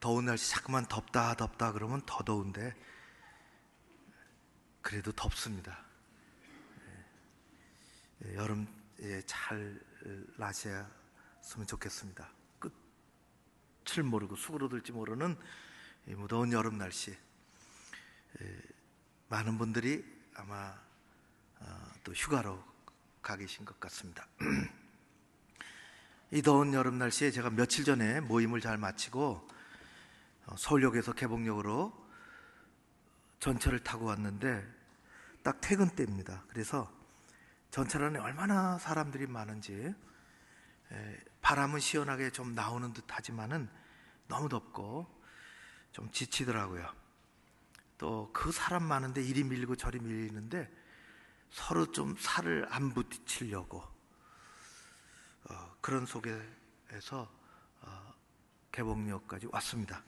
더운 날씨 자꾸만 덥다 그러면 더 더운데 그래도 덥습니다. 여름 잘 나셨으면 좋겠습니다. 끝을 모르고 수그러들지 모르는 무더운 여름 날씨, 많은 분들이 아마 또 휴가로 가 계신 것 같습니다. 이 더운 여름 날씨에 제가 며칠 전에 모임을 잘 마치고 서울역에서 개봉역으로 전철을 타고 왔는데 딱 퇴근 때입니다. 그래서 전철 안에 얼마나 사람들이 많은지, 바람은 시원하게 좀 나오는 듯 하지만은 너무 덥고 좀 지치더라고요. 또 그 사람 많은데 이리 밀리고 저리 밀리는데 서로 좀 살을 안 부딪히려고 그런 속에서 개봉역까지 왔습니다.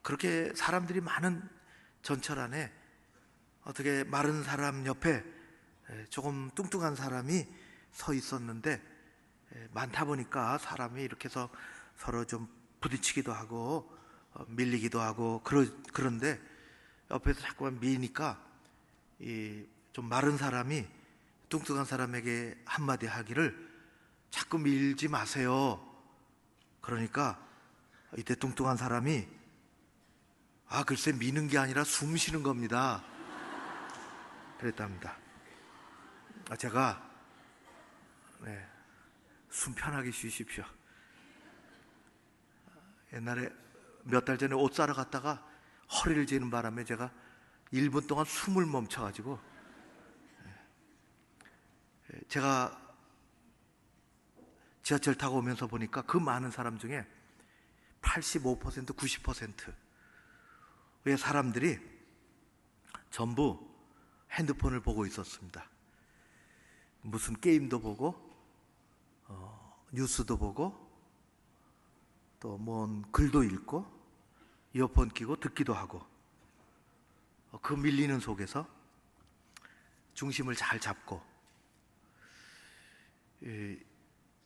그렇게 사람들이 많은 전철 안에 어떻게 마른 사람 옆에 조금 뚱뚱한 사람이 서 있었는데, 많다 보니까 사람이 이렇게 해서 서로 좀 부딪히기도 하고 밀리기도 하고 그런데 옆에서 자꾸만 미니까 이 좀 마른 사람이 뚱뚱한 사람에게 한마디 하기를 자꾸 밀지 마세요. 그러니까 이때 뚱뚱한 사람이 글쎄 미는 게 아니라 숨 쉬는 겁니다. 그랬답니다. 제가 숨 편하게 쉬십시오. 옛날에 몇 달 전에 옷 사러 갔다가 허리를 지는 바람에 제가 1분 동안 숨을 멈춰가지고, 제가 지하철 타고 오면서 보니까 그 많은 사람 중에 85%, 90%의 사람들이 전부 핸드폰을 보고 있었습니다. 무슨 게임도 보고 뉴스도 보고 또 뭔 글도 읽고 이어폰 끼고 듣기도 하고, 그 밀리는 속에서 중심을 잘 잡고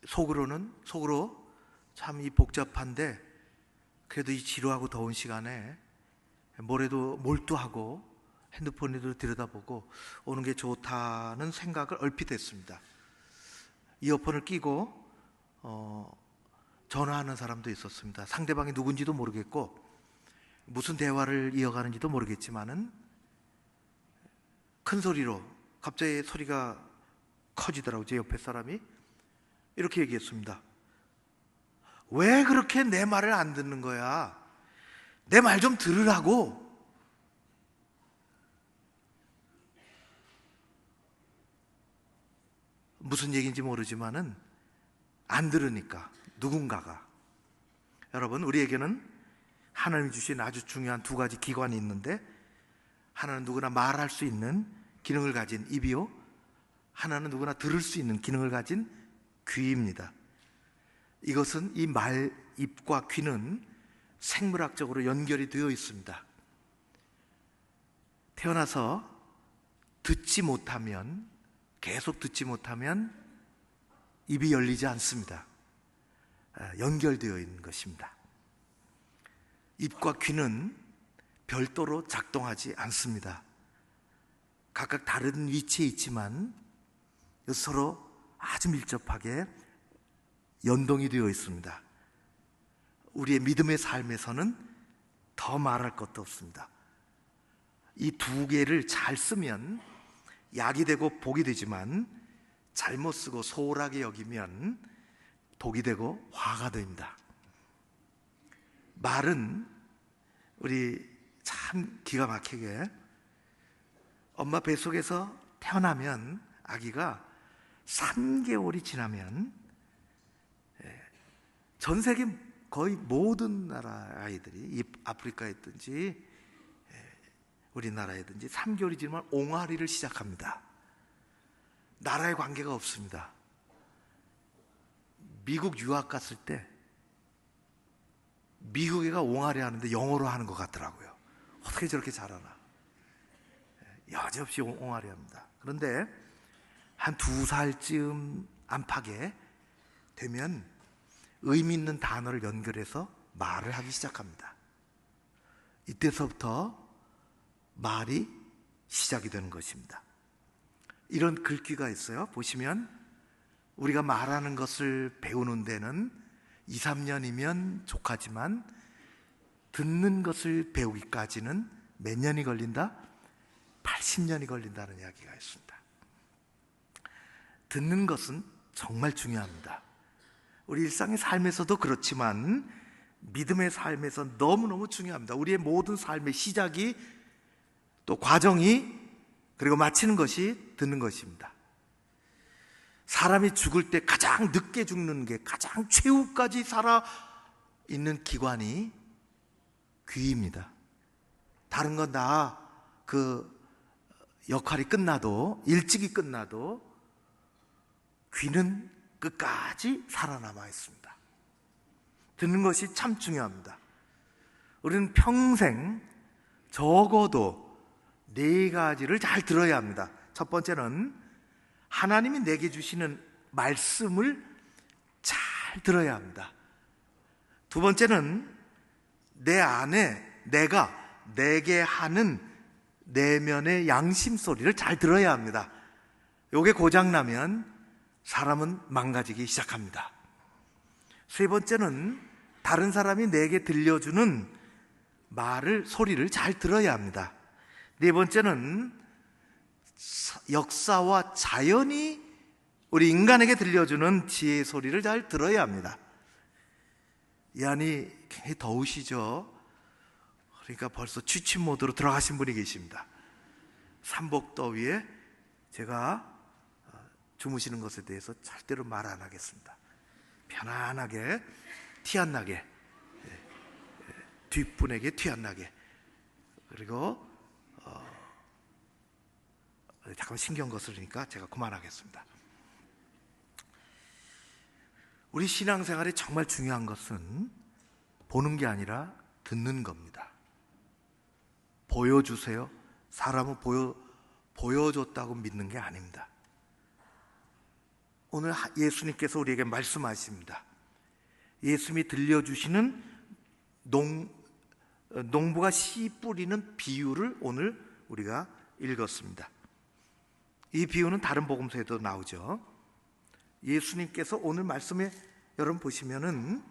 속으로 참 이 복잡한데 그래도 이 지루하고 더운 시간에 뭐래도 몰두하고 핸드폰에도 들여다보고 오는 게 좋다는 생각을 얼핏 했습니다. 이어폰을 끼고 전화하는 사람도 있었습니다. 상대방이 누군지도 모르겠고 무슨 대화를 이어가는지도 모르겠지만은 큰 소리로 갑자기 소리가 커지더라고요. 제 옆에 사람이 이렇게 얘기했습니다. 왜 그렇게 내 말을 안 듣는 거야? 내 말 좀 들으라고. 무슨 얘기인지 모르지만은 안 들으니까 누군가가. 여러분, 우리에게는 하나님이 주신 아주 중요한 두 가지 기관이 있는데, 하나는 누구나 말할 수 있는 기능을 가진 입이요, 하나는 누구나 들을 수 있는 기능을 가진 귀입니다. 이것은 이 말, 입과 귀는 생물학적으로 연결이 되어 있습니다. 태어나서 듣지 못하면, 계속 듣지 못하면 입이 열리지 않습니다. 연결되어 있는 것입니다. 입과 귀는 별도로 작동하지 않습니다. 각각 다른 위치에 있지만 서로 아주 밀접하게 연동이 되어 있습니다. 우리의 믿음의 삶에서는 더 말할 것도 없습니다. 이 두 개를 잘 쓰면 약이 되고 복이 되지만 잘못 쓰고 소홀하게 여기면 독이 되고 화가 됩니다. 말은 우리 참 기가 막히게 엄마 뱃속에서 태어나면 아기가 3개월이 지나면 전 세계 거의 모든 나라 아이들이, 아프리카에 있든지 우리나라에든지 3개월이 지나면 옹알이를 시작합니다. 나라에 관계가 없습니다. 미국 유학 갔을 때 미국 애가 옹알이 하는데 영어로 하는 것 같더라고요. 어떻게 저렇게 잘하나. 여지없이 옹알이 합니다. 그런데 한 2살쯤 안팎에 되면 의미 있는 단어를 연결해서 말을 하기 시작합니다. 이때서부터 말이 시작이 되는 것입니다. 이런 글귀가 있어요. 보시면 우리가 말하는 것을 배우는 데는 2, 3년이면 족하지만 듣는 것을 배우기까지는 몇 년이 걸린다? 80년이 걸린다는 이야기가 있습니다. 듣는 것은 정말 중요합니다. 우리 일상의 삶에서도 그렇지만 믿음의 삶에서 너무너무 중요합니다. 우리의 모든 삶의 시작이 또 과정이 그리고 마치는 것이 듣는 것입니다. 사람이 죽을 때 가장 늦게 죽는 게 가장 최후까지 살아있는 기관이 귀입니다. 다른 건 다 그 역할이 끝나도 일찍이 끝나도 귀는 끝까지 살아남아 있습니다. 듣는 것이 참 중요합니다. 우리는 평생 적어도 4가지를 잘 들어야 합니다. 첫 번째는 하나님이 내게 주시는 말씀을 잘 들어야 합니다. 두 번째는 내 안에 내가 내게 하는 내면의 양심 소리를 잘 들어야 합니다. 요게 고장나면 사람은 망가지기 시작합니다. 세 번째는 다른 사람이 내게 들려주는 소리를 잘 들어야 합니다. 네 번째는 역사와 자연이 우리 인간에게 들려주는 지혜의 소리를 잘 들어야 합니다. 이 안이 굉장히 더우시죠? 그러니까 벌써 취침 모드로 들어가신 분이 계십니다. 삼복더위에 제가 주무시는 것에 대해서 절대로 말 안 하겠습니다. 편안하게 티 안 나게, 뒷분에게 티 안 나게, 그리고 잠깐 신경 거스르니까 제가 그만하겠습니다. 우리 신앙생활에 정말 중요한 것은 보는 게 아니라 듣는 겁니다. 보여주세요. 사람은 보여줬다고 믿는 게 아닙니다. 오늘 예수님께서 우리에게 말씀하십니다. 예수님이 들려주시는 농부가 씨 뿌리는 비유를 오늘 우리가 읽었습니다. 이 비유는 다른 복음서에도 나오죠. 예수님께서 오늘 말씀에 여러분 보시면은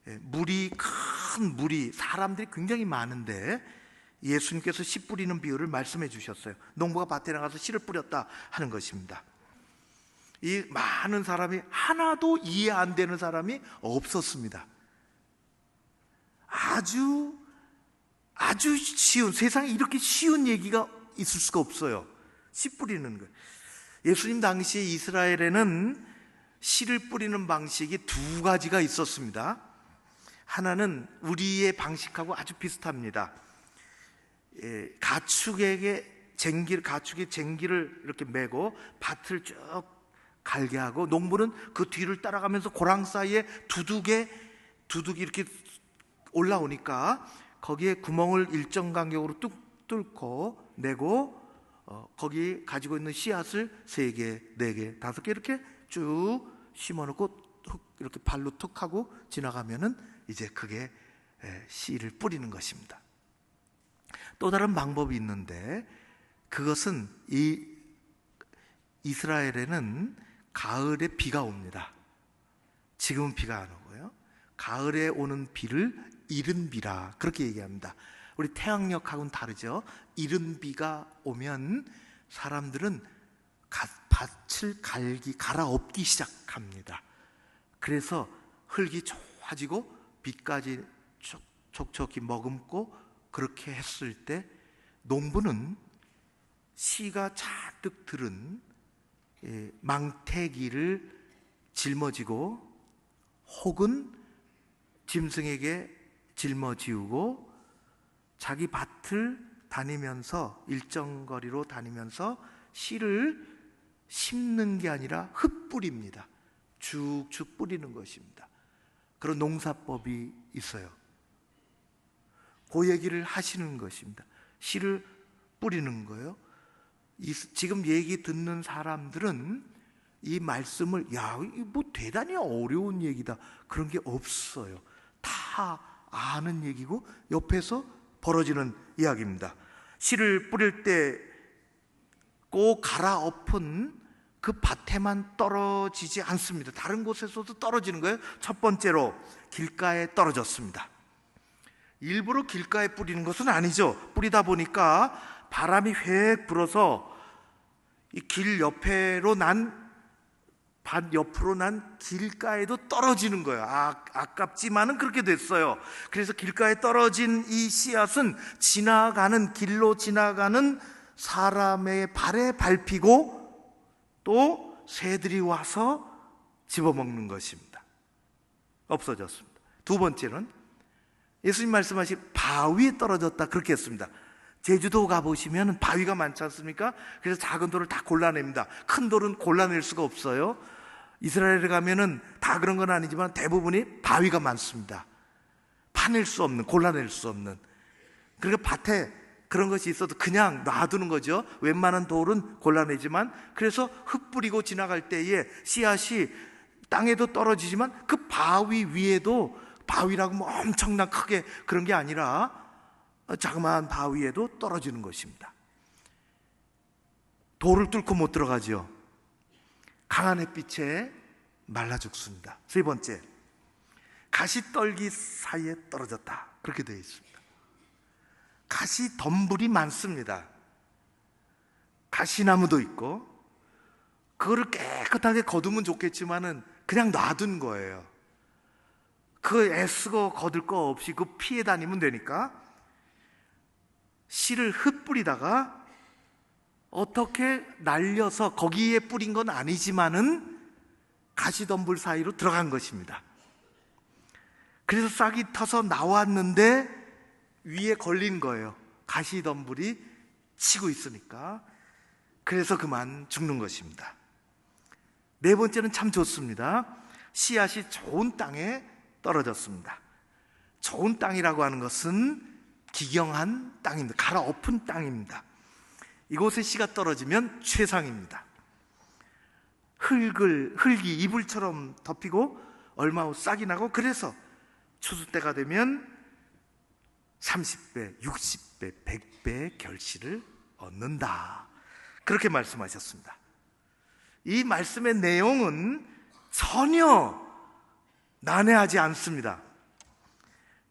큰 물이 사람들이 굉장히 많은데 예수님께서 씨 뿌리는 비유를 말씀해 주셨어요. 농부가 밭에 나가서 씨를 뿌렸다 하는 것입니다. 이 많은 사람이 하나도 이해 안 되는 사람이 없었습니다. 아주 쉬운, 세상에 이렇게 쉬운 얘기가 있을 수가 없어요. 씨 뿌리는 거. 예수님 당시에 이스라엘에는 씨를 뿌리는 방식이 2가지가 있었습니다. 하나는 우리의 방식하고 아주 비슷합니다. 가축에 쟁기를 이렇게 메고 밭을 쭉 갈게 하고, 농부는 그 뒤를 따라가면서 고랑 사이에 두둑이 이렇게 올라오니까 거기에 구멍을 일정 간격으로 뚝 뚫고 내고 거기 가지고 있는 씨앗을 3개, 4개, 5개 이렇게 쭉 심어놓고 이렇게 발로 툭 하고 지나가면은 이제 그게 씨를 뿌리는 것입니다. 또 다른 방법이 있는데 그것은 이 이스라엘에는 가을에 비가 옵니다. 지금은 비가 안 오고요. 가을에 오는 비를 이른 비라 그렇게 얘기합니다. 우리 태양력하고는 다르죠. 이른 비가 오면 사람들은 밭을 갈아엎기 시작합니다. 그래서 흙이 좋아지고 비까지 촉촉히 머금고 그렇게 했을 때 농부는 씨가 잔뜩 들은 망태기를 짊어지고 혹은 짐승에게 짊어지우고 자기 밭을 다니면서 일정 거리로 다니면서 씨를 심는 게 아니라 흩뿌립니다. 쭉쭉 뿌리는 것입니다. 그런 농사법이 있어요. 그 얘기를 하시는 것입니다. 씨를 뿌리는 거예요. 지금 얘기 듣는 사람들은 이 말씀을 뭐 대단히 어려운 얘기다 그런 게 없어요. 다 다 아는 얘기고 옆에서 벌어지는 이야기입니다. 씨를 뿌릴 때 꼭 갈아엎은 그 밭에만 떨어지지 않습니다. 다른 곳에서도 떨어지는 거예요. 첫 번째로 길가에 떨어졌습니다. 일부러 길가에 뿌리는 것은 아니죠. 뿌리다 보니까 바람이 휙 불어서 이 길 옆으로 난 밭 옆으로 난 길가에도 떨어지는 거예요. 아깝지만은 그렇게 됐어요. 그래서 길가에 떨어진 이 씨앗은 지나가는 길로 지나가는 사람의 발에 밟히고 또 새들이 와서 집어먹는 것입니다. 없어졌습니다. 두 번째는 예수님 말씀하신 바위에 떨어졌다 그렇게 했습니다. 제주도 가보시면 바위가 많지 않습니까? 그래서 작은 돌을 다 골라냅니다. 큰 돌은 골라낼 수가 없어요. 이스라엘에 가면은 다 그런 건 아니지만 대부분이 바위가 많습니다. 파낼 수 없는, 골라낼 수 없는. 그러니까 밭에 그런 것이 있어도 그냥 놔두는 거죠. 웬만한 돌은 골라내지만. 그래서 흙 뿌리고 지나갈 때에 씨앗이 땅에도 떨어지지만 그 바위 위에도, 바위라고 뭐 엄청난 크게 그런 게 아니라 자그마한 바위에도 떨어지는 것입니다. 돌을 뚫고 못 들어가죠. 강한 햇빛에 말라 죽습니다. 세 번째, 가시떨기 사이에 떨어졌다 그렇게 되어 있습니다. 가시덤불이 많습니다. 가시나무도 있고 그거를 깨끗하게 거두면 좋겠지만은 그냥 놔둔 거예요. 그 애쓰고 거둘 거 없이 그 피해 다니면 되니까 씨를 흩뿌리다가 어떻게 날려서 거기에 뿌린 건 아니지만은 가시덤불 사이로 들어간 것입니다. 그래서 싹이 터서 나왔는데 위에 걸린 거예요. 가시덤불이 치고 있으니까. 그래서 그만 죽는 것입니다. 네 번째는 참 좋습니다. 씨앗이 좋은 땅에 떨어졌습니다. 좋은 땅이라고 하는 것은 기경한 땅입니다. 갈아엎은 땅입니다. 이곳에 씨가 떨어지면 최상입니다. 흙이 이불처럼 덮이고 얼마 후 싹이 나고, 그래서 추수 때가 되면 30배, 60배, 100배의 결실을 얻는다 그렇게 말씀하셨습니다. 이 말씀의 내용은 전혀 난해하지 않습니다.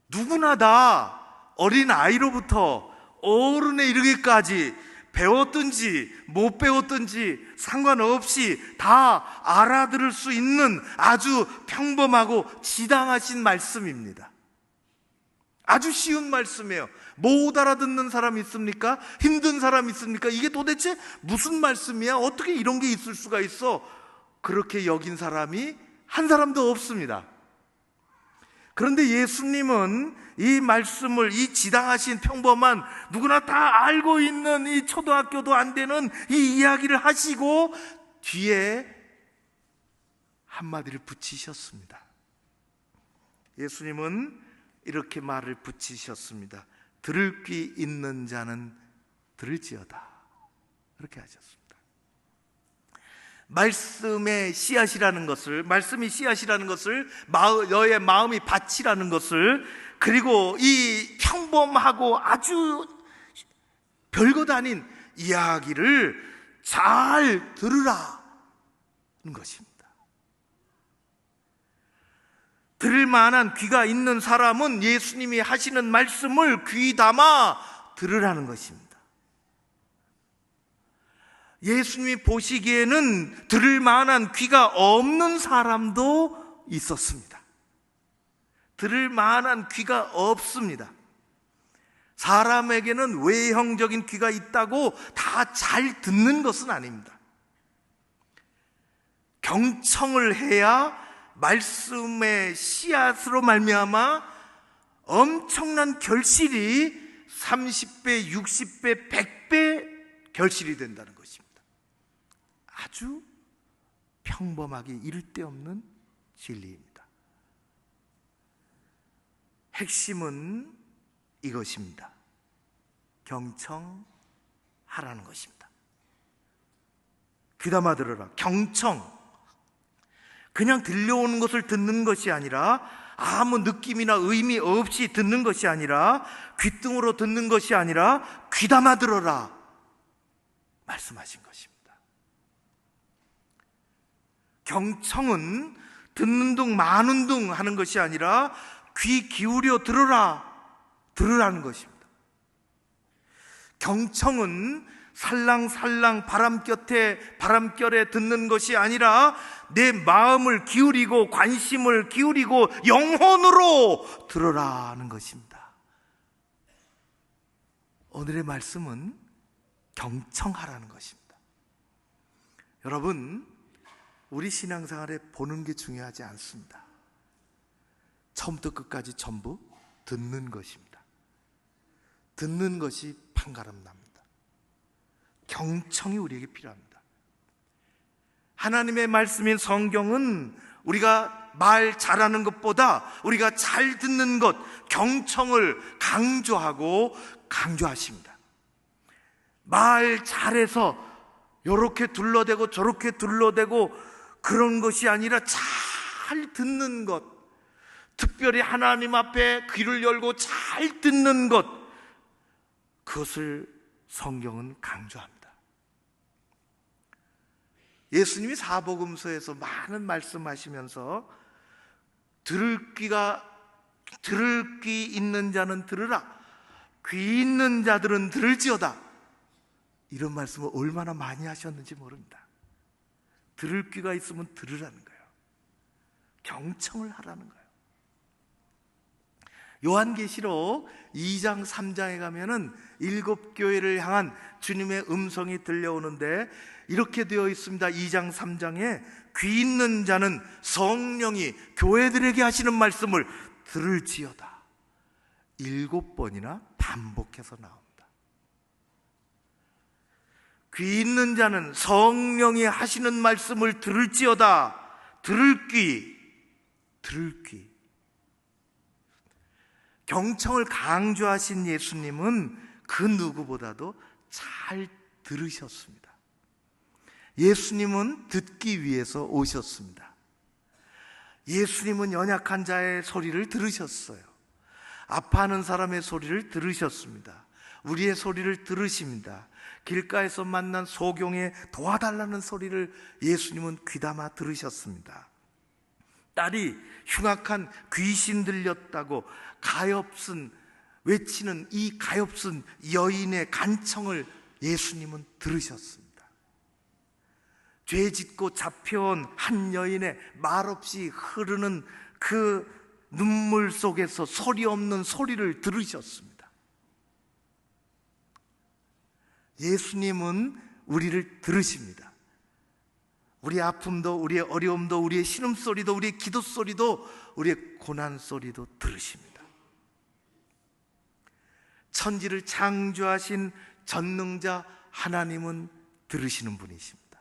누구나 다 어린 아이로부터 어른에 이르기까지 배웠든지 못 배웠든지 상관없이 다 알아들을 수 있는 아주 평범하고 지당하신 말씀입니다. 아주 쉬운 말씀이에요. 못 알아듣는 사람 있습니까? 힘든 사람 있습니까? 이게 도대체 무슨 말씀이야? 어떻게 이런 게 있을 수가 있어? 그렇게 여긴 사람이 한 사람도 없습니다. 그런데 예수님은 이 말씀을, 이 지당하신 평범한 누구나 다 알고 있는 이 초등학교도 안 되는 이 이야기를 하시고 뒤에 한마디를 붙이셨습니다. 예수님은 이렇게 말을 붙이셨습니다. 들을 귀 있는 자는 들을지어다. 그렇게 하셨습니다. 말씀의 씨앗이라는 것을, 말씀이 씨앗이라는 것을, 너의 마음이 밭이라는 것을, 그리고 이 평범하고 아주 별것 아닌 이야기를 잘 들으라는 것입니다. 들을 만한 귀가 있는 사람은 예수님이 하시는 말씀을 귀 담아 들으라는 것입니다. 예수님이 보시기에는 들을 만한 귀가 없는 사람도 있었습니다. 들을 만한 귀가 없습니다. 사람에게는 외형적인 귀가 있다고 다 잘 듣는 것은 아닙니다. 경청을 해야 말씀의 씨앗으로 말미암아 엄청난 결실이 30배, 60배, 100배 결실이 된다는 것입니다. 아주 평범하게 이를 데 없는 진리입니다. 핵심은 이것입니다. 경청하라는 것입니다. 귀담아 들어라. 경청. 그냥 들려오는 것을 듣는 것이 아니라, 아무 느낌이나 의미 없이 듣는 것이 아니라, 귓등으로 듣는 것이 아니라 귀담아 들어라 말씀하신 것입니다. 경청은 듣는 둥 마는 둥 하는 것이 아니라 귀 기울여 들으라는 것입니다. 경청은 살랑살랑 바람결에 듣는 것이 아니라 내 마음을 기울이고 관심을 기울이고 영혼으로 들으라는 것입니다. 오늘의 말씀은 경청하라는 것입니다. 여러분, 우리 신앙생활에 보는 게 중요하지 않습니다. 처음부터 끝까지 전부 듣는 것입니다. 듣는 것이 판가름 납니다. 경청이 우리에게 필요합니다. 하나님의 말씀인 성경은 우리가 말 잘하는 것보다 우리가 잘 듣는 것, 경청을 강조하십니다. 말 잘해서 요렇게 둘러대고 저렇게 둘러대고 그런 것이 아니라 잘 듣는 것, 특별히 하나님 앞에 귀를 열고 잘 듣는 것, 그것을 성경은 강조합니다. 예수님이 사복음서에서 많은 말씀하시면서 들을 귀 있는 자는 들으라, 귀 있는 자들은 들을지어다, 이런 말씀을 얼마나 많이 하셨는지 모릅니다. 들을 귀가 있으면 들으라는 거예요. 경청을 하라는 거예요. 요한계시록 2장 3장에 가면은 7교회를 향한 주님의 음성이 들려오는데 이렇게 되어 있습니다. 2장 3장에 귀 있는 자는 성령이 교회들에게 하시는 말씀을 들을지어다, 7번이나 반복해서 나옵니다. 귀 있는 자는 성령이 하시는 말씀을 들을지어다. 들을 귀. 경청을 강조하신 예수님은 그 누구보다도 잘 들으셨습니다. 예수님은 듣기 위해서 오셨습니다. 예수님은 연약한 자의 소리를 들으셨어요. 아파하는 사람의 소리를 들으셨습니다. 우리의 소리를 들으십니다. 길가에서 만난 소경에 도와달라는 소리를 예수님은 귀담아 들으셨습니다. 딸이 흉악한 귀신 들렸다고 외치는 이 가엾은 여인의 간청을 예수님은 들으셨습니다. 죄 짓고 잡혀온 한 여인의 말없이 흐르는 그 눈물 속에서 소리 없는 소리를 들으셨습니다. 예수님은 우리를 들으십니다. 우리의 아픔도, 우리의 어려움도, 우리의 신음소리도, 우리의 기도소리도, 우리의 고난소리도 들으십니다. 천지를 창조하신 전능자 하나님은 들으시는 분이십니다.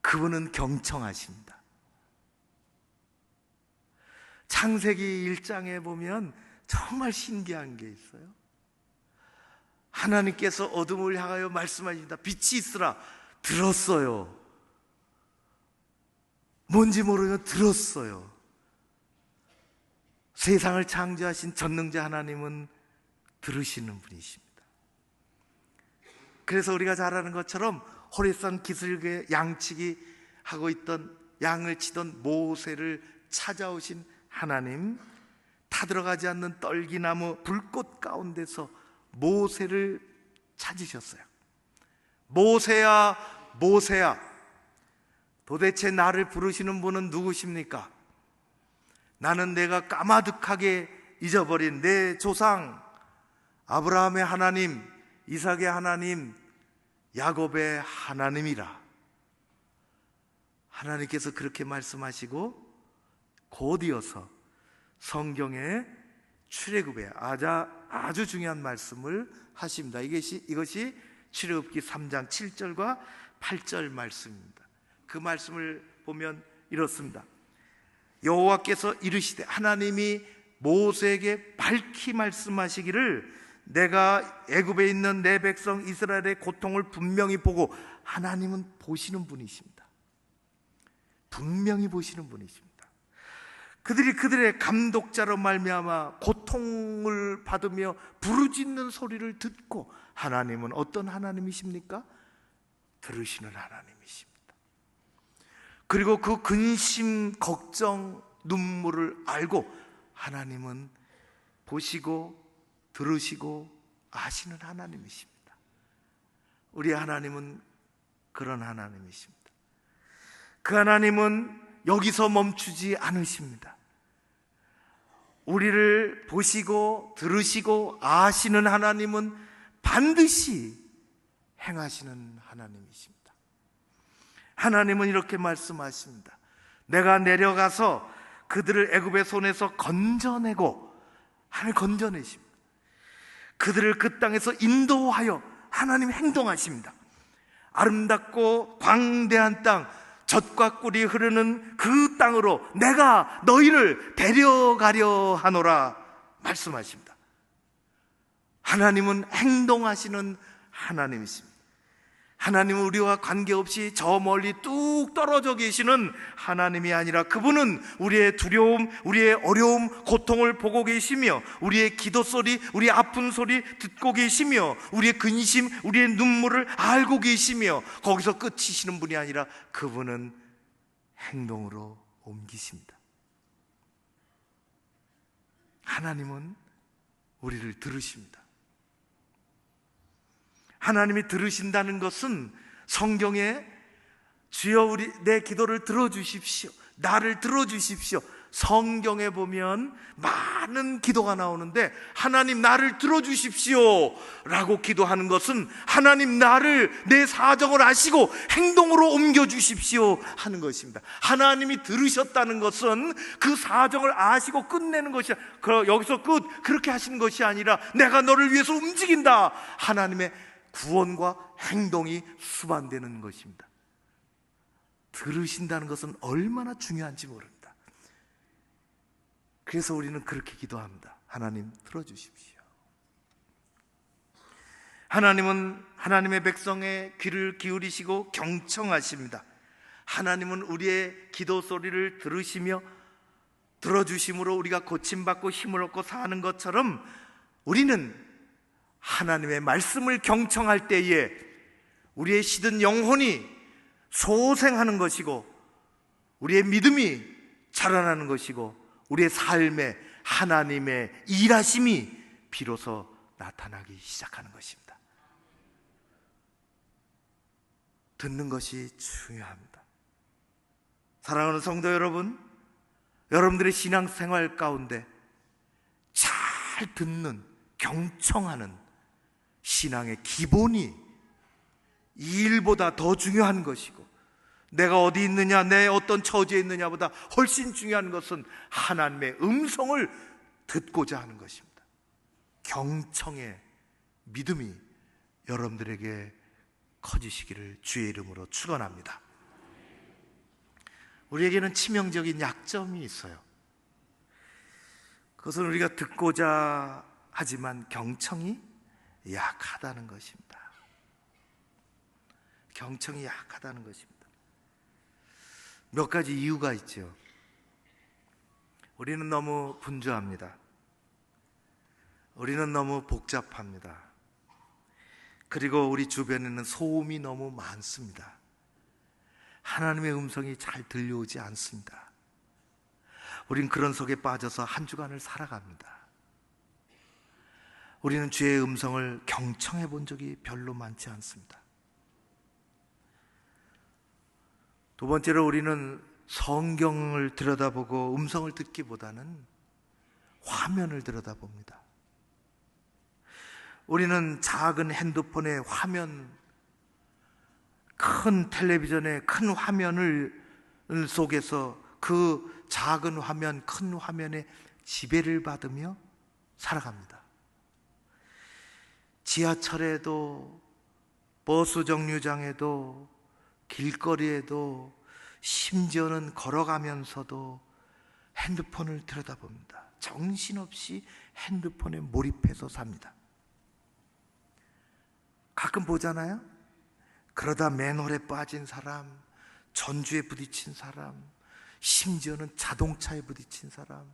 그분은 경청하십니다. 창세기 1장에 보면 정말 신기한 게 있어요. 하나님께서 어둠을 향하여 말씀하십니다. 빛이 있으라. 들었어요. 뭔지 모르면 들었어요. 세상을 창조하신 전능자 하나님은 들으시는 분이십니다. 그래서 우리가 잘 아는 것처럼 호레산 기슭에 양치기 하고 있던, 양을 치던 모세를 찾아오신 하나님, 타들어가지 않는 떨기나무 불꽃 가운데서 모세를 찾으셨어요. 모세야, 모세야, 도대체 나를 부르시는 분은 누구십니까? 나는 내가 까마득하게 잊어버린 내 조상 아브라함의 하나님, 이삭의 하나님, 야곱의 하나님이라. 하나님께서 그렇게 말씀하시고 곧 이어서 성경의 출애굽의 아주 중요한 말씀을 하십니다. 이것이 출애굽기 3장 7절과 8절 말씀입니다. 그 말씀을 보면 이렇습니다. 여호와께서 이르시되, 하나님이 모세에게 밝히 말씀하시기를, 내가 애굽에 있는 내 백성 이스라엘의 고통을 분명히 보고, 하나님은 보시는 분이십니다. 분명히 보시는 분이십니다. 그들이 그들의 감독자로 말미암아 고통을 받으며 부르짖는 소리를 듣고, 하나님은 어떤 하나님이십니까? 들으시는 하나님이십니다. 그리고 그 근심, 걱정, 눈물을 알고 하나님은 보시고 들으시고 아시는 하나님이십니다. 우리 하나님은 그런 하나님이십니다. 그 하나님은 여기서 멈추지 않으십니다. 우리를 보시고 들으시고 아시는 하나님은 반드시 행하시는 하나님이십니다. 하나님은 이렇게 말씀하십니다. 내가 내려가서 그들을 애굽의 손에서 건져내고, 하나님 건져내십니다. 그들을 그 땅에서 인도하여, 하나님 행동하십니다. 아름답고 광대한 땅, 젖과 꿀이 흐르는 그 땅으로 내가 너희를 데려가려 하노라 말씀하십니다. 하나님은 행동하시는 하나님이십니다. 하나님은 우리와 관계없이 저 멀리 뚝 떨어져 계시는 하나님이 아니라, 그분은 우리의 두려움, 우리의 어려움, 고통을 보고 계시며, 우리의 기도 소리, 우리의 아픈 소리 듣고 계시며, 우리의 근심, 우리의 눈물을 알고 계시며, 거기서 끝이시는 분이 아니라 그분은 행동으로 옮기십니다. 하나님은 우리를 들으십니다. 하나님이 들으신다는 것은 성경에 주여 내 기도를 들어주십시오, 나를 들어주십시오, 성경에 보면 많은 기도가 나오는데, 하나님 나를 들어주십시오 라고 기도하는 것은 하나님 나를, 내 사정을 아시고 행동으로 옮겨주십시오 하는 것입니다. 하나님이 들으셨다는 것은 그 사정을 아시고 끝내는 것이, 여기서 끝, 그렇게 하시는 것이 아니라 내가 너를 위해서 움직인다, 하나님의 구원과 행동이 수반되는 것입니다. 들으신다는 것은 얼마나 중요한지 모릅니다. 그래서 우리는 그렇게 기도합니다. 하나님 들어주십시오. 하나님은 하나님의 백성의 귀를 기울이시고 경청하십니다. 하나님은 우리의 기도 소리를 들으시며 들어주심으로 우리가 고침받고 힘을 얻고 사는 것처럼, 우리는 하나님의 말씀을 경청할 때에 우리의 시든 영혼이 소생하는 것이고, 우리의 믿음이 자라나는 것이고, 우리의 삶에 하나님의 일하심이 비로소 나타나기 시작하는 것입니다. 듣는 것이 중요합니다. 사랑하는 성도 여러분, 여러분들의 신앙생활 가운데 잘 듣는, 경청하는 신앙의 기본이 이 일보다 더 중요한 것이고, 내가 어디 있느냐, 내 어떤 처지에 있느냐보다 훨씬 중요한 것은 하나님의 음성을 듣고자 하는 것입니다. 경청의 믿음이 여러분들에게 커지시기를 주의 이름으로 축원합니다. 우리에게는 치명적인 약점이 있어요. 그것은 우리가 듣고자 하지만 경청이 약하다는 것입니다. 경청이 약하다는 것입니다. 몇 가지 이유가 있죠. 우리는 너무 분주합니다. 우리는 너무 복잡합니다. 그리고 우리 주변에는 소음이 너무 많습니다. 하나님의 음성이 잘 들려오지 않습니다. 우린 그런 속에 빠져서 한 주간을 살아갑니다. 우리는 주의 음성을 경청해 본 적이 별로 많지 않습니다. 두 번째로, 우리는 성경을 들여다보고 음성을 듣기보다는 화면을 들여다봅니다. 우리는 작은 핸드폰의 화면, 큰 텔레비전의 큰 화면을 속에서 그 작은 화면, 큰 화면에 지배를 받으며 살아갑니다. 지하철에도, 버스 정류장에도, 길거리에도, 심지어는 걸어가면서도 핸드폰을 들여다봅니다. 정신없이 핸드폰에 몰입해서 삽니다. 가끔 보잖아요. 그러다 맨홀에 빠진 사람, 전주에 부딪힌 사람, 심지어는 자동차에 부딪힌 사람,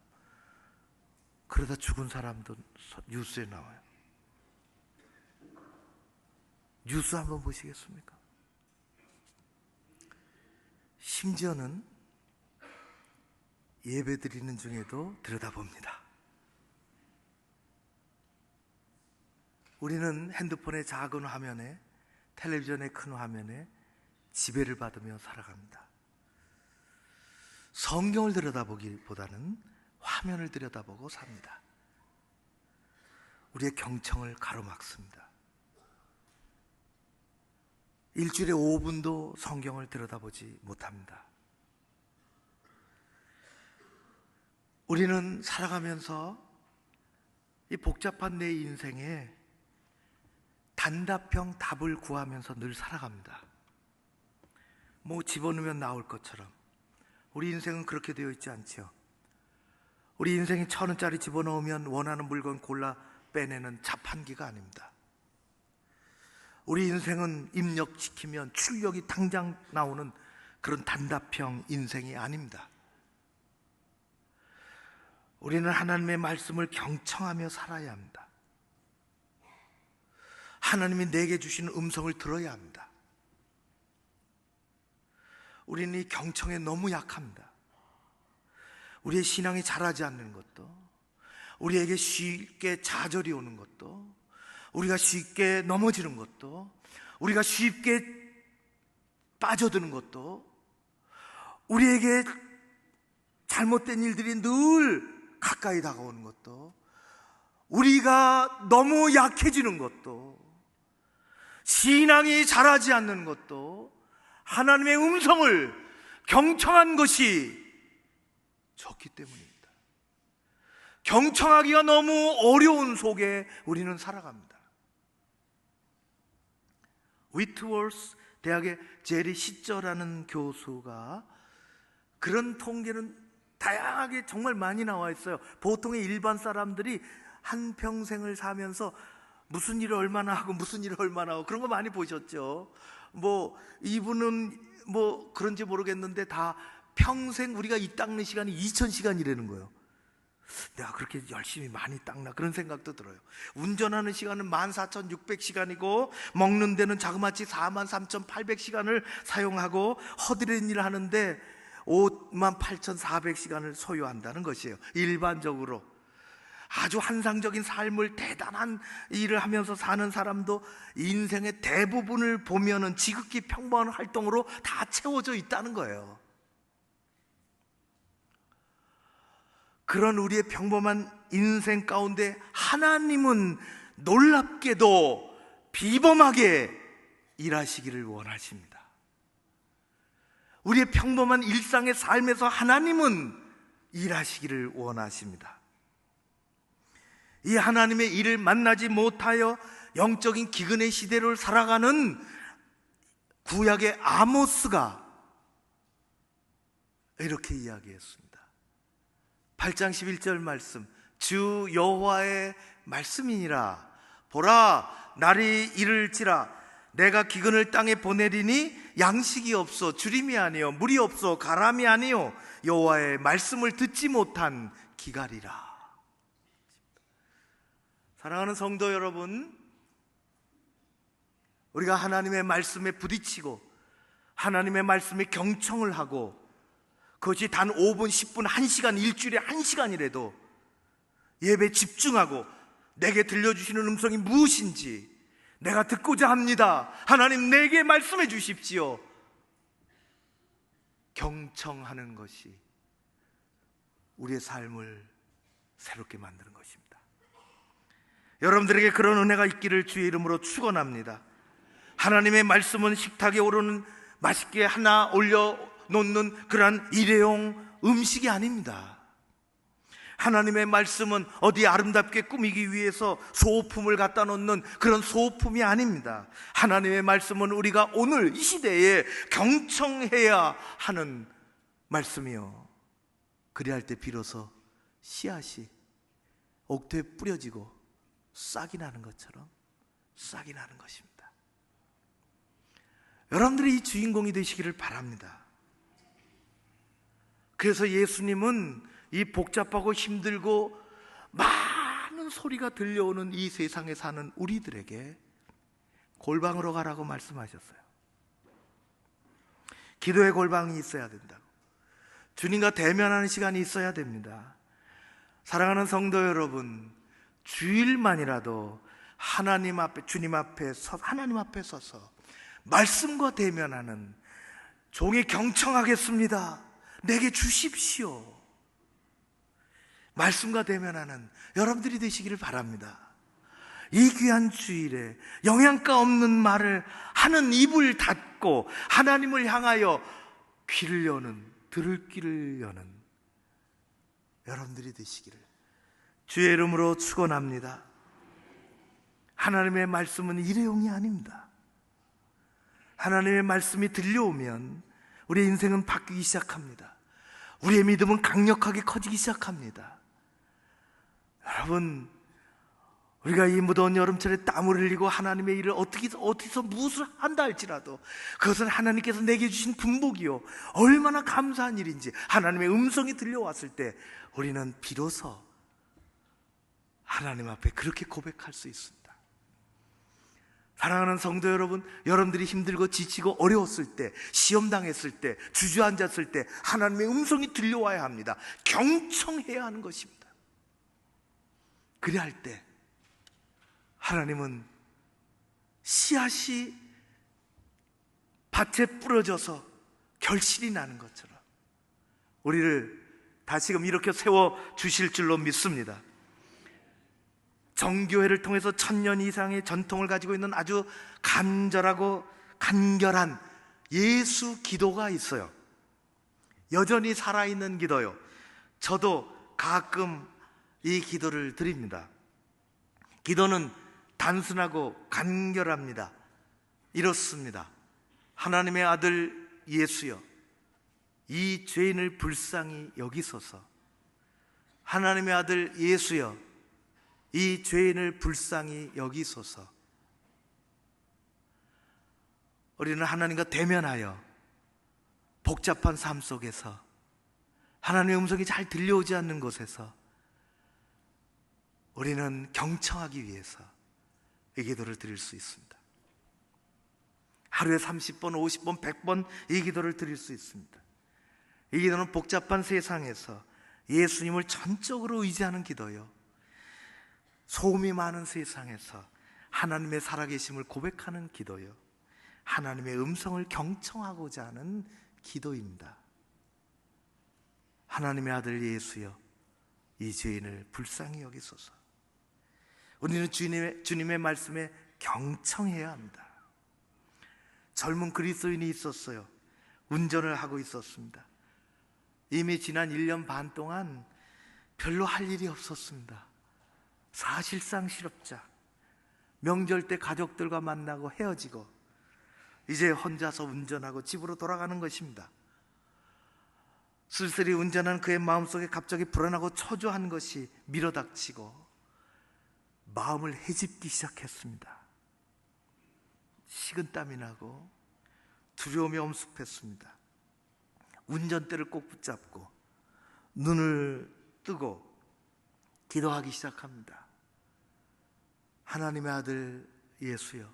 그러다 죽은 사람도 뉴스에 나와요. 뉴스 한번 보시겠습니까? 심지어는 예배 드리는 중에도 들여다봅니다. 우리는 핸드폰의 작은 화면에, 텔레비전의 큰 화면에 지배를 받으며 살아갑니다. 성경을 들여다보기보다는 화면을 들여다보고 삽니다. 우리의 경청을 가로막습니다. 일주일에 5분도 성경을 들여다보지 못합니다. 우리는 살아가면서 이 복잡한 내 인생에 단답형 답을 구하면서 늘 살아갑니다. 뭐 집어넣으면 나올 것처럼. 우리 인생은 그렇게 되어 있지 않지요. 우리 인생에 1,000원짜리 집어넣으면 원하는 물건 골라 빼내는 자판기가 아닙니다. 우리 인생은 입력시키면 출력이 당장 나오는 그런 단답형 인생이 아닙니다. 우리는 하나님의 말씀을 경청하며 살아야 합니다. 하나님이 내게 주시는 음성을 들어야 합니다. 우리는 이 경청에 너무 약합니다. 우리의 신앙이 자라지 않는 것도, 우리에게 쉽게 좌절이 오는 것도, 우리가 쉽게 넘어지는 것도, 우리가 쉽게 빠져드는 것도, 우리에게 잘못된 일들이 늘 가까이 다가오는 것도, 우리가 너무 약해지는 것도, 신앙이 자라지 않는 것도 하나님의 음성을 경청한 것이 적기 때문입니다. 경청하기가 너무 어려운 속에 우리는 살아갑니다. 위트워스 대학의 제리 시저라는 교수가, 그런 통계는 다양하게 정말 많이 나와 있어요. 보통의 일반 사람들이 한평생을 사면서 무슨 일을 얼마나 하고 무슨 일을 얼마나 하고 그런 거 많이 보셨죠. 뭐 이분은 뭐 그런지 모르겠는데 다 평생 우리가 이 닦는 시간이 2000시간이라는 거예요. 내가 그렇게 열심히 많이 닦나 그런 생각도 들어요. 운전하는 시간은 14,600시간이고 먹는 데는 자그마치 43,800시간을 사용하고 허드렛 일을 하는데 58,400시간을 소요한다는 것이에요. 일반적으로 아주 환상적인 삶을, 대단한 일을 하면서 사는 사람도 인생의 대부분을 보면은 지극히 평범한 활동으로 다 채워져 있다는 거예요. 그런 우리의 평범한 인생 가운데 하나님은 놀랍게도 비범하게 일하시기를 원하십니다. 우리의 평범한 일상의 삶에서 하나님은 일하시기를 원하십니다. 이 하나님의 일을 만나지 못하여 영적인 기근의 시대를 살아가는 구약의 아모스가 이렇게 이야기했습니다. 8장 11절 말씀, 주 여호와의 말씀이니라. 보라, 날이 이를지라. 내가 기근을 땅에 보내리니 양식이 없어 주림이 아니요 물이 없어 가람이 아니요 여호와의 말씀을 듣지 못한 기갈이라. 사랑하는 성도 여러분, 우리가 하나님의 말씀에 부딪히고 하나님의 말씀에 경청을 하고, 그것이 단 5분, 10분, 1시간, 일주일에 1시간이라도 예배에 집중하고 내게 들려주시는 음성이 무엇인지 내가 듣고자 합니다. 하나님 내게 말씀해 주십시오. 경청하는 것이 우리의 삶을 새롭게 만드는 것입니다. 여러분들에게 그런 은혜가 있기를 주의 이름으로 축원합니다. 하나님의 말씀은 식탁에 오르는 맛있게 하나 올려놓는 그러한 일회용 음식이 아닙니다. 하나님의 말씀은 어디 아름답게 꾸미기 위해서 소품을 갖다 놓는 그런 소품이 아닙니다. 하나님의 말씀은 우리가 오늘 이 시대에 경청해야 하는 말씀이요, 그리할 때 비로소 씨앗이 옥토에 뿌려지고 싹이 나는 것처럼 싹이 나는 것입니다. 여러분들이 이 주인공이 되시기를 바랍니다. 그래서 예수님은 이 복잡하고 힘들고 많은 소리가 들려오는 이 세상에 사는 우리들에게 골방으로 가라고 말씀하셨어요. 기도의 골방이 있어야 된다고. 주님과 대면하는 시간이 있어야 됩니다. 사랑하는 성도 여러분, 주일만이라도 하나님 앞에, 주님 앞에 하나님 앞에 서서 말씀과 대면하는, 종이 경청하겠습니다, 내게 주십시오, 말씀과 대면하는 여러분들이 되시기를 바랍니다. 이 귀한 주일에 영양가 없는 말을 하는 입을 닫고 하나님을 향하여 귀를 여는, 들을 귀를 여는 여러분들이 되시기를 주의 이름으로 축원합니다. 하나님의 말씀은 일회용이 아닙니다. 하나님의 말씀이 들려오면 우리의 인생은 바뀌기 시작합니다. 우리의 믿음은 강력하게 커지기 시작합니다. 여러분, 우리가 이 무더운 여름철에 땀을 흘리고 하나님의 일을 어디서 무엇을 한다 할지라도 그것은 하나님께서 내게 주신 분복이요, 얼마나 감사한 일인지 하나님의 음성이 들려왔을 때 우리는 비로소 하나님 앞에 그렇게 고백할 수 있습니다. 사랑하는 성도 여러분, 여러분들이 힘들고 지치고 어려웠을 때, 시험당했을 때, 주저앉았을 때 하나님의 음성이 들려와야 합니다. 경청해야 하는 것입니다. 그래야 할 때 하나님은 씨앗이 밭에 뿌려져서 결실이 나는 것처럼 우리를 다시금 이렇게 세워주실 줄로 믿습니다. 정교회를 통해서 1000년 이상의 전통을 가지고 있는 아주 간절하고 간결한 예수 기도가 있어요. 여전히 살아있는 기도요. 저도 가끔 이 기도를 드립니다. 기도는 단순하고 간결합니다. 이렇습니다. 하나님의 아들 예수여, 이 죄인을 불쌍히 여기소서. 하나님의 아들 예수여, 이 죄인을 불쌍히 여기소서. 우리는 하나님과 대면하여 복잡한 삶 속에서 하나님의 음성이 잘 들려오지 않는 곳에서 우리는 경청하기 위해서 이 기도를 드릴 수 있습니다. 하루에 30번, 50번, 100번 이 기도를 드릴 수 있습니다. 이 기도는 복잡한 세상에서 예수님을 전적으로 의지하는 기도요, 소음이 많은 세상에서 하나님의 살아계심을 고백하는 기도요, 하나님의 음성을 경청하고자 하는 기도입니다. 하나님의 아들 예수여, 이 죄인을 불쌍히 여기소서. 우리는 주님의 말씀에 경청해야 합니다. 젊은 그리스도인이 있었어요. 운전을 하고 있었습니다. 이미 지난 1년 반 동안 별로 할 일이 없었습니다. 사실상 실업자, 명절 때 가족들과 만나고 헤어지고 이제 혼자서 운전하고 집으로 돌아가는 것입니다. 쓸쓸히 운전하는 그의 마음속에 갑자기 불안하고 초조한 것이 밀어닥치고 마음을 헤집기 시작했습니다. 식은땀이 나고 두려움이 엄습했습니다. 운전대를 꼭 붙잡고 눈을 뜨고 기도하기 시작합니다. 하나님의 아들 예수여,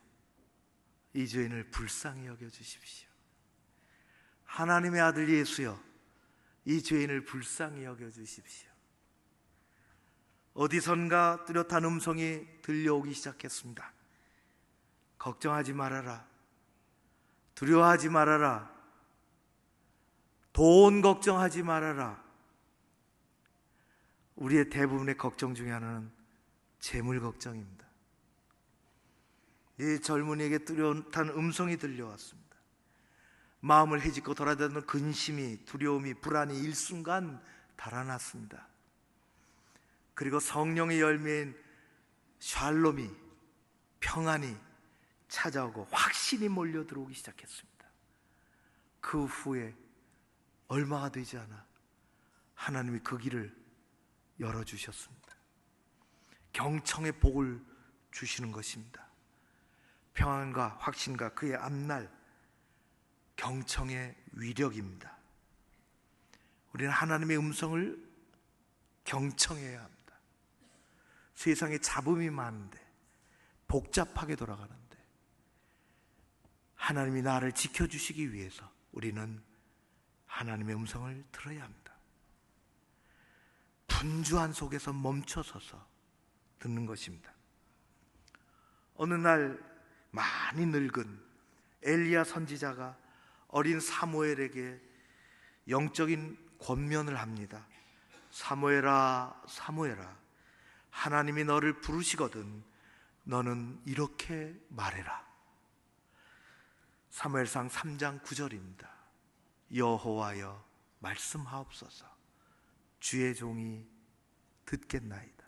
이 죄인을 불쌍히 여겨주십시오. 하나님의 아들 예수여, 이 죄인을 불쌍히 여겨주십시오. 어디선가 뚜렷한 음성이 들려오기 시작했습니다. 걱정하지 말아라, 두려워하지 말아라, 돈 걱정하지 말아라. 우리의 대부분의 걱정 중에 하나는 재물 걱정입니다. 이 젊은이에게 뚜렷한 음성이 들려왔습니다. 마음을 헤집고 돌아다니는 근심이, 두려움이, 불안이 일순간 달아났습니다. 그리고 성령의 열매인 샬롬이, 평안이 찾아오고 확신이 몰려 들어오기 시작했습니다. 그 후에 얼마가 되지 않아 하나님이 그 길을 열어주셨습니다. 경청의 복을 주시는 것입니다. 평안과 확신과 그의 앞날 경청의 위력입니다. 우리는 하나님의 음성을 경청해야 합니다. 세상에 잡음이 많은데, 복잡하게 돌아가는데 하나님이 나를 지켜주시기 위해서 우리는 하나님의 음성을 들어야 합니다. 분주한 속에서 멈춰서서 듣는 것입니다. 어느 날 많이 늙은 엘리야 선지자가 어린 사무엘에게 영적인 권면을 합니다. 사무엘아, 사무엘아, 하나님이 너를 부르시거든 너는 이렇게 말해라. 사무엘상 3장 9절입니다. 여호와여 말씀하옵소서, 주의 종이 듣겠나이다.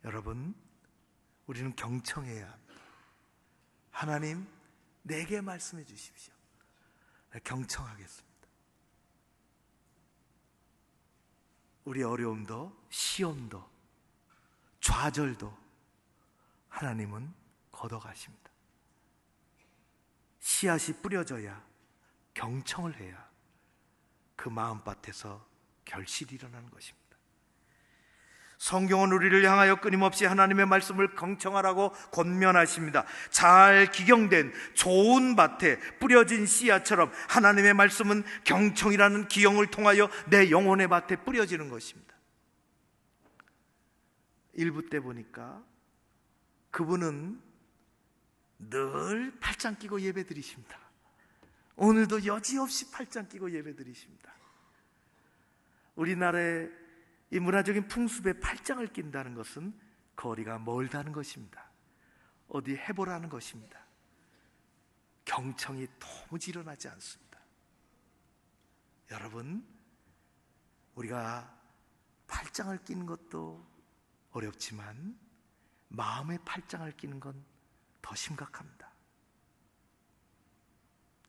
여러분, 우리는 경청해야 합니다. 하나님, 내게 말씀해 주십시오. 경청하겠습니다. 우리 어려움도 시험도 좌절도 하나님은 걷어가십니다. 씨앗이 뿌려져야, 경청을 해야 그 마음밭에서 결실이 일어나는 것입니다. 성경은 우리를 향하여 끊임없이 하나님의 말씀을 경청하라고 권면하십니다. 잘 기경된 좋은 밭에 뿌려진 씨앗처럼 하나님의 말씀은 경청이라는 기형을 통하여 내 영혼의 밭에 뿌려지는 것입니다. 일부 때 보니까 그분은 늘 팔짱 끼고 예배 드리십니다. 오늘도 여지없이 팔짱 끼고 예배 드리십니다. 우리나라의 이 문화적인 풍습에 팔짱을 낀다는 것은 거리가 멀다는 것입니다. 어디 해보라는 것입니다. 경청이 도무지 일어나지 않습니다. 여러분, 우리가 팔짱을 끼는 것도 어렵지만 마음의 팔짱을 끼는 건 더 심각합니다.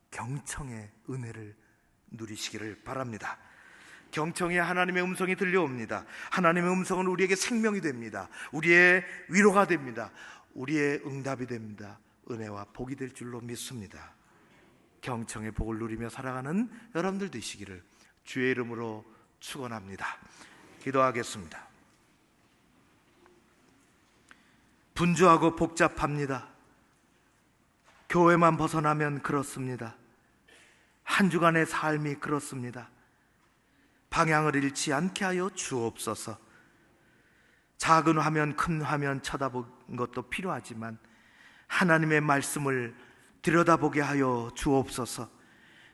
경청의 은혜를 누리시기를 바랍니다. 경청에 하나님의 음성이 들려옵니다. 하나님의 음성은 우리에게 생명이 됩니다. 우리의 위로가 됩니다. 우리의 응답이 됩니다. 은혜와 복이 될 줄로 믿습니다. 경청의 복을 누리며 살아가는 여러분들 되시기를 주의 이름으로 축원합니다. 기도하겠습니다. 분주하고 복잡합니다. 교회만 벗어나면 그렇습니다. 한 주간의 삶이 그렇습니다. 방향을 잃지 않게 하여 주옵소서. 작은 화면, 큰 화면 쳐다보는 것도 필요하지만 하나님의 말씀을 들여다보게 하여 주옵소서.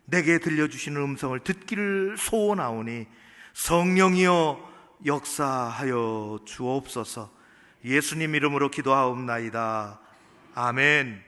내게 들려주시는 음성을 듣기를 소원하오니 성령이여 역사하여 주옵소서. 예수님 이름으로 기도하옵나이다. 아멘.